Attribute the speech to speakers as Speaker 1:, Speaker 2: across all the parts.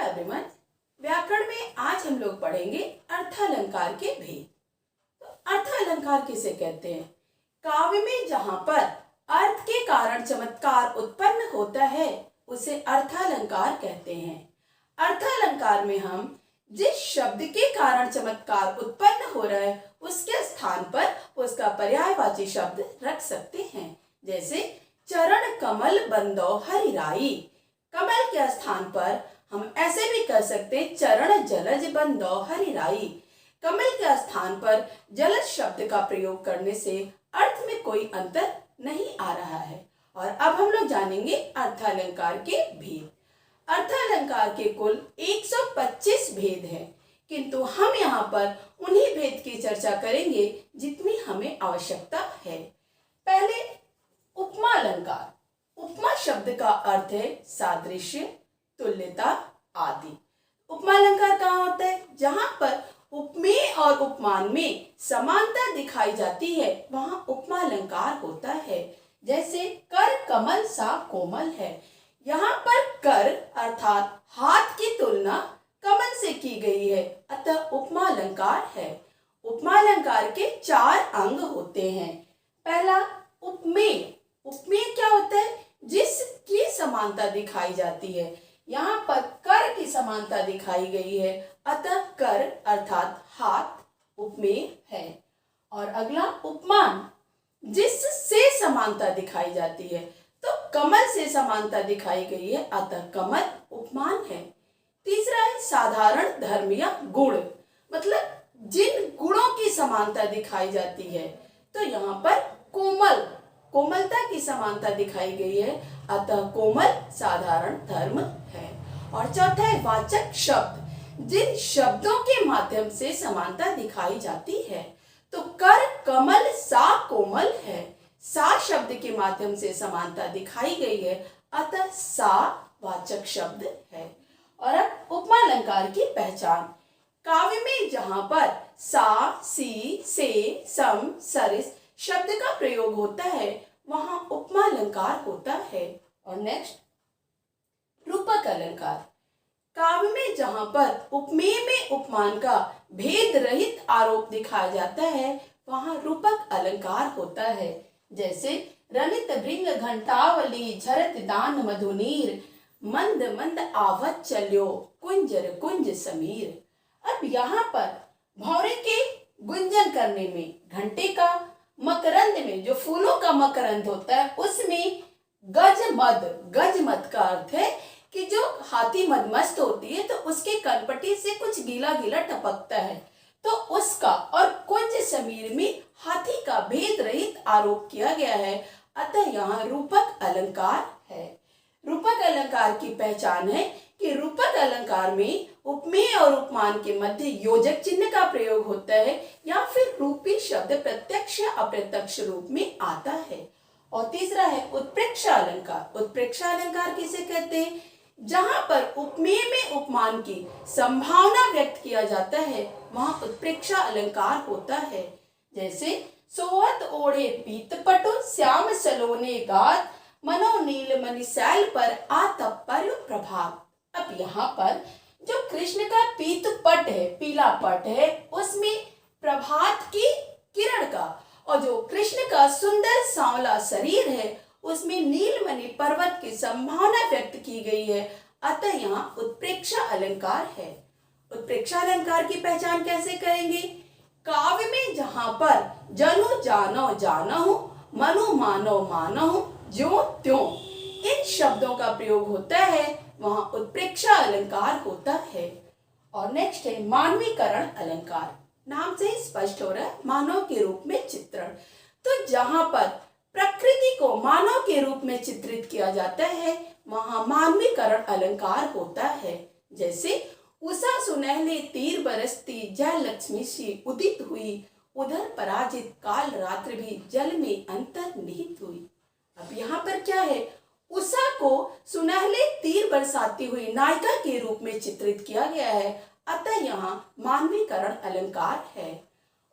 Speaker 1: Everyone, व्याकरण में आज हम लोग पढ़ेंगे अर्थालंकार के भेद। तो अर्थालंकार किसे कहते हैं? काव्य में जहां पर अर्थ के कारण चमत्कार उत्पन्न होता है उसे अर्थालंकार कहते हैं। अर्थालंकार में हम जिस शब्द के कारण चमत्कार उत्पन्न हो रहा है उसके स्थान पर उसका पर्यायवाची शब्द रख सकते हैं। जैसे चरण कमल बंदो हरिराई, कमल के स्थान पर हम ऐसे भी कर सकते चरण जलज बंदो हरिराई। कमल के स्थान पर जलज शब्द का प्रयोग करने से अर्थ में कोई अंतर नहीं आ रहा है। और अब हम लोग जानेंगे अर्थालंकार के भेद। अर्थालंकार के कुल 125 भेद हैं, किंतु हम यहाँ पर उन्हीं भेद की चर्चा करेंगे जितनी हमें आवश्यकता है। पहले उपमा अलंकार। उपमा शब्द का अर्थ है सादृश्य, तुल्यता आदि। उपमा अलंकार कहाँ होता है? जहां पर उपमेय और उपमान में समानता दिखाई जाती है वहां उपमा अलंकार होता है। जैसे कर कमल सा कोमल है, यहाँ पर कर अर्थात हाथ की तुलना कमल से की गई है, अतः उपमा अलंकार है। उपमा अलंकार के 4 अंग होते हैं। पहला उपमेय। उपमेय क्या होता है? जिसकी समानता दिखाई जाती है। यहाँ पर कर की समानता दिखाई गई है, अतः कर अर्थात हाथ उपमेय है। और अगला उपमान, जिससे समानता दिखाई जाती है, तो कमल से समानता दिखाई गई है, अतः कमल उपमान है। तीसरा है साधारण धर्म या गुण, मतलब जिन गुणों की समानता दिखाई जाती है, तो यहाँ पर कोमल, कोमलता की समानता दिखाई गई है, अतः कोमल साधारण धर्म है। और चौथा है वाचक शब्द, जिन शब्दों के माध्यम से समानता दिखाई जाती है। तो कर कमल सा कोमल है, सा शब्द के माध्यम से समानता दिखाई गई है, अतः सा वाचक शब्द है। और अब उपमा अलंकार की पहचान। काव्य में जहां पर सा, सी, से, सम, सरिस शब्द का प्रयोग होता है वहां उपमा अलंकार होता है। और नेक्स्ट रूपक अलंकार। काव्य में जहां पर उपमेय में उपमान का भेद रहित आरोप दिखाया जाता है वहां रूपक अलंकार होता है। जैसे रनित भृंग घंटावली झरत दान मधुनीर, मंद मंद आवत चल्यो कुंजर कुंज समीर। अब यहाँ पर भौरे के गुंजन करने में, घंटे का मकरंद में जो फूलों का मकरंद होता है उसमें गजमद का अर्थ है कि जो हाथी मदमस्त होती है तो उसके कनपटी से कुछ गीला गीला टपकता है, तो उसका, और कुंज समीर में हाथी का भेद रहित आरोप किया गया है, अतः यहाँ रूपक अलंकार है। रूपक अलंकार की पहचान है कि रूपक अलंकार में उपमेय और उपमान के मध्य योजक चिन्ह का प्रयोग होता है या फिर रूपी शब्द प्रत्यक्ष या अप्रत्यक्ष रूप में आता है। और तीसरा है उत्प्रेक्षा अलंकार। उत्प्रेक्षा अलंकार किसे कहते हैं? जहां पर उपमेय में उपमान की संभावना व्यक्त किया जाता है वहां उत्प्रेक्षा अलंकार होता है। जैसे सोहत ओढ़े पीत पटु श्याम सलोने गात, मनो नील मणि सैल पर आतप प्रभात। अब यहाँ पर जो कृष्ण का पीत पट है, पीला पट है, उसमें प्रभात की किरण का, और जो कृष्ण का सुंदर सांवला शरीर है उसमें नीलमणि पर्वत की संभावना व्यक्त की गई है, अतः यहाँ उत्प्रेक्षा अलंकार है। उत्प्रेक्षा अलंकार की पहचान कैसे करेंगे? काव्य में जहां पर जनु जानो जानहु, मनु मानो मानहु, ज्यों त्यों इन शब्दों का प्रयोग होता है वहां उत्प्रेक्षा अलंकार होता है। और नेक्स्ट है मानवीकरण अलंकार। नाम से ही स्पष्ट हो रहा है, मानव के रूप में चित्रण। तो जहां पर प्रकृति को मानव के रूप में चित्रित किया जाता है वहां मानवीकरण अलंकार होता है। जैसे उषा सुनहले तीर बरसती, जय लक्ष्मी सी उदित हुई, उधर पराजित काल रात्रि भी जल में अंतर्निहित हुई। अब यहाँ पर क्या है? उषा को सुनहले तीर बरसाती हुई नायिका के रूप में चित्रित किया गया है, अतः यहाँ मानवीकरण अलंकार है।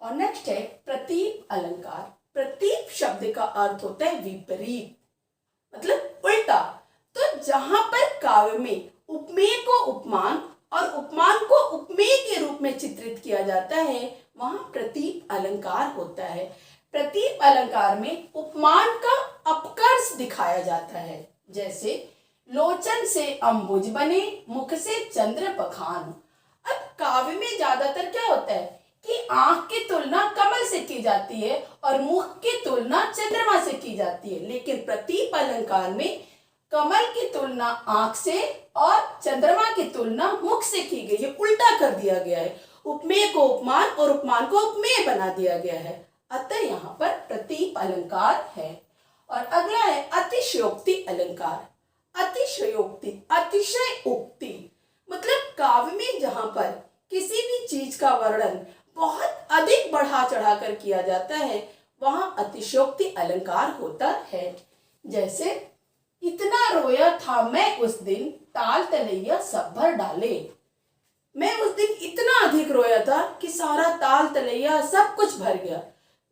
Speaker 1: और नेक्स्ट है प्रतीप अलंकार। प्रतीप शब्द का अर्थ होता है विपरीत, मतलब उल्टा। तो जहां पर काव्य में उपमेय को उपमान और उपमान को उपमेय के रूप में चित्रित किया जाता है, वहां प्रतीप अलंकार होता है। प्रतीप अलंकार में उपमान का अपकर्ष दिखाया जाता है। जैसे लोचन से अंबुज बने, मुख से चंद्र बखान। अब काव्य में ज्यादातर क्या होता है कि आंख की तुलना कमल से की जाती है और मुख की तुलना चंद्रमा से की जाती है, लेकिन प्रतीप अलंकार में कमल की तुलना आंख से और चंद्रमा की तुलना मुख से की गई है, उल्टा कर दिया गया है। उपमेय को उपमान और उपमान को उपमेय बना दिया गया है, अतः यहाँ पर प्रतीप अलंकार है। और अगला है अतिशयोक्ति अलंकार। अतिशयोक्ति, अतिशय उक्ति मतलब काव्य में जहां पर किसी भी चीज का वर्णन बहुत अधिक बढ़ा चढ़ा कर किया जाता है, वहां अतिशयोक्ति अलंकार होता है। जैसे इतना रोया था मैं उस दिन, ताल तलैया सब भर डाले। मैं उस दिन इतना अधिक रोया था कि सारा ताल तलैया सब कुछ भर गया।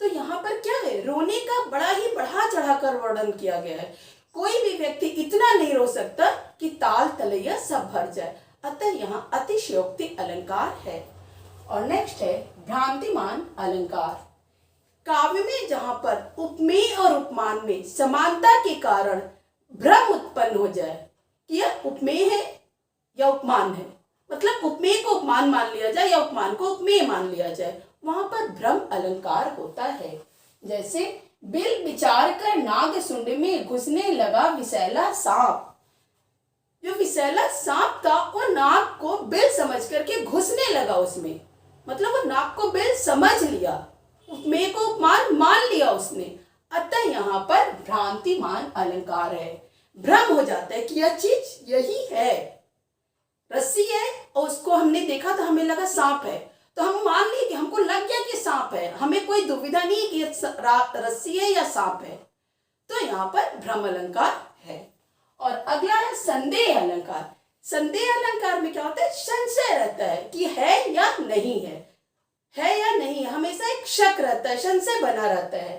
Speaker 1: तो यहाँ पर क्या है, रोने का बड़ा ही बढ़ा चढ़ा कर वर्णन किया गया है। कोई भी व्यक्ति इतना नहीं रो सकता कि ताल तलैया सब भर जाए, अतः यहाँ अतिशयोक्ति अलंकार है। और नेक्स्ट है भ्रांतिमान अलंकार। काव्य में जहां पर उपमेय और उपमान में समानता के कारण भ्रम उत्पन्न हो जाए कि यह उपमेय है या उपमान है, मतलब उपमेय को उपमान मान लिया जाए या उपमान को उपमेय मान लिया जाए, वहां पर भ्रम अलंकार होता है। जैसे बिल विचार कर नाग सुंड में घुसने लगा विसैला सांप। जो विसैला सांप था वो नाग को बिल समझ करके घुसने लगा उसमें, मतलब वो नाग को बिल समझ लिया, उपमेय को उपमान मान लिया उसने, अतः यहाँ पर भ्रांतिमान अलंकार है। भ्रम हो जाता है कि यह चीज यही है, रस्सी है और उसको हमने देखा तो हमें लगा सांप है, तो हम मान लिए कि हमको लग गया कि सांप है, हमें कोई दुविधा नहीं कि रस्सी है या सांप है, तो यहाँ पर भ्रम अलंकार है। और अगला है संदेह अलंकार। संदेह अलंकार में क्या होता है, संशय रहता है कि है या नहीं है या नहीं, हमेशा एक शक रहता है, संशय बना रहता है।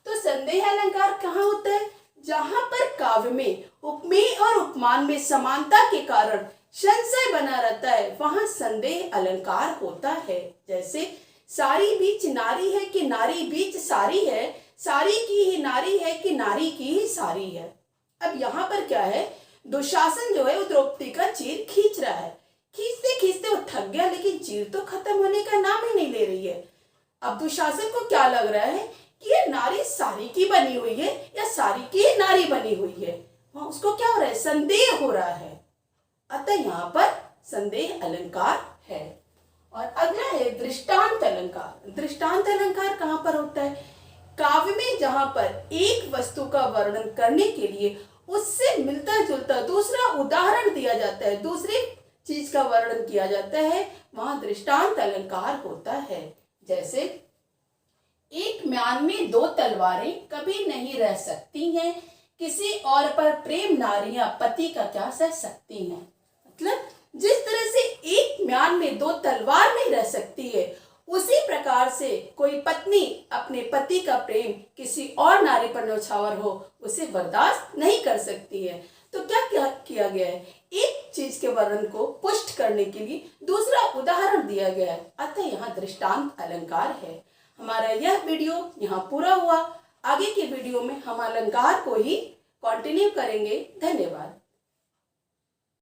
Speaker 1: तो संदेह अलंकार कहाँ होता है, जहां पर काव्य में उपमेय और उपमान में समानता के कारण संशय बना रहता है, वहां संदेह अलंकार होता है। जैसे सारी बीच नारी है कि नारी बीच सारी है, सारी की ही नारी है कि नारी की ही सारी है। अब यहाँ पर क्या है, दुशासन जो है वो द्रौपदी का चीर खींच रहा है, खींचते खींचते वो थक गया, लेकिन चीर तो खत्म होने का नाम ही नहीं ले रही है। अब दुशासन को क्या लग रहा है कि ये नारी सारी की बनी हुई है या सारी की नारी बनी हुई है, वहां उसको क्या हो रहा है, संदेह हो रहा है, अतः यहाँ पर संदेह अलंकार है। और अगला है दृष्टांत अलंकार। दृष्टांत अलंकार कहाँ पर होता है, काव्य में जहां पर एक वस्तु का वर्णन करने के लिए उससे मिलता जुलता दूसरा उदाहरण दिया जाता है, दूसरी चीज का वर्णन किया जाता है, वहां दृष्टांत अलंकार होता है। जैसे एक म्यान में दो तलवारें कभी नहीं रह सकती हैं, किसी और पर प्रेम नारियां पति का क्या सह सकती हैं। मतलब जिस तरह से एक म्यान में दो तलवार नहीं रह सकती है, उसी प्रकार से कोई पत्नी अपने पति का प्रेम किसी और नारी पर न्यौछावर हो उसे बर्दाश्त नहीं कर सकती है। तो क्या किया गया है, एक चीज के वर्णन को पुष्ट करने के लिए दूसरा उदाहरण दिया गया है, अतः यहाँ दृष्टांत अलंकार है। हमारा यह वीडियो यहाँ पूरा हुआ। आगे के वीडियो में हम अलंकार को ही कंटिन्यू करेंगे। धन्यवाद।